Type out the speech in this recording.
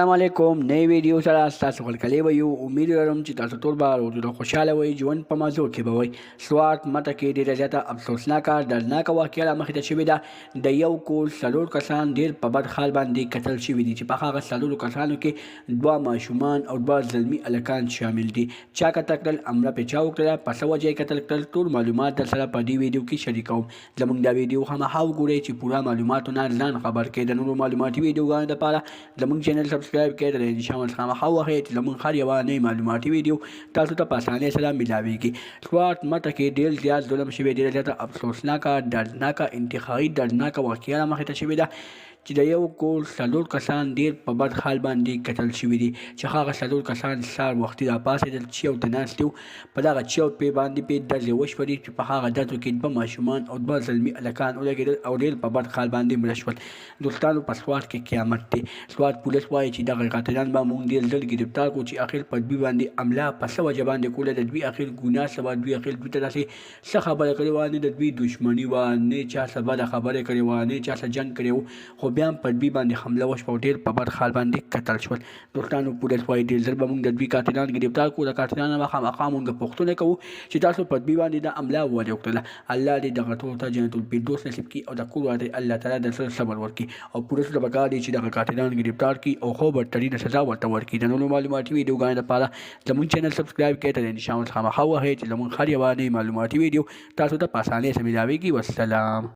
السلام نئی ویډیو سره تاسو خلکلی به یو امید لرم چې تاسو ټول به روغ خوشحاله وئ ژوند په مزو کې به وئ سوات مټه کې ډېره زیاته افسوسناکه دردناکه واقعه رامخې ته شوې ده د یو کور څلور کسان ډېر په بد حال باندې قتل شوي دي چې په هغه څلورو کسانو کې دوه ماشومان او دوه زلمي هلکان شامل دي چا قتل کړل امره پرې چا وکړله په څه وجه یې قتل کړل ټول معلومات در سره په دې ویډیو کې شریکوم زموږ دا ویډیو خامخا وګورئ چې پوره معلوماتو نه ځان خبر کړئ د نورو معلوماتي ویډیوګانو دپاره زموږ چینل سبسکرایب کړئ د انشاءالله خامخا وهئ چې زموږ هر یوه نوې معلوماتي ویډیو تاسو ته په اسانۍ سره میلاویږي سوات مټه کې ډېر زیات ظلم شوی ډېره زیاته افسوسناکه دردناکه انتهایي دردناکه واقعه رامخې ته شوې ده چې د یو کور څلور کسان ډېر په بد حال باندې قتل شوي دي چې هغه څلور کسان سهار وختي راپاڅېدل چیو ته ناست وو په دغه چیو پې باندې پې ډزې وشولې چې په هغه ډزو کې دوه ماشومان او دوه زلمي هلکان ولګېدل او ډېر په بد حال باندې مړه شول دوستانو په سوات کې قیامت دی سوات پولیس وایي چې دغه قاتلان به موږ ډېر ژر ګرفتار کړو چې اخر په دوی باندې حمله په څه وجه باندې کوله د دوی اخر ګناه څه وه دوی اخر دوی ته داسې څه خبره کړې وه نه د دوی دښمني وه نه چا څه بده خبرې کړې وه نه چا څه جنګ کړی و خو بیا هم په دوی باندې حمله وشوه او ډېر په بد حال باندې قتل شول دوستانو پولیس وایي ډېر ژر به موږ د دوی قاتلان ګرفتار کړو د قاتلانو به خامخا موږ پوښتنه کوو چې تاسو په دوی باندې دا حمله ولې وکړله الله دې دغه ټولو ته جنت الفردوس نصیب کړي او د کور واده الله تعالی د زړه صبر ورکړي او پولیسو ته پکار دی چې دغه قاتلان ګرفتار کړي او خو بدترینه سزا ورته ورکړي د نورو معلوماتي ویډیوګانو لپاره زموږ چینل سبسکرایب کړئ ته د انشاءالله خامخا وهئ چې زموږ هر یوه نوې معلوماتي ویډیو تاسو ته په اسانۍ سره میلاویږي والسلام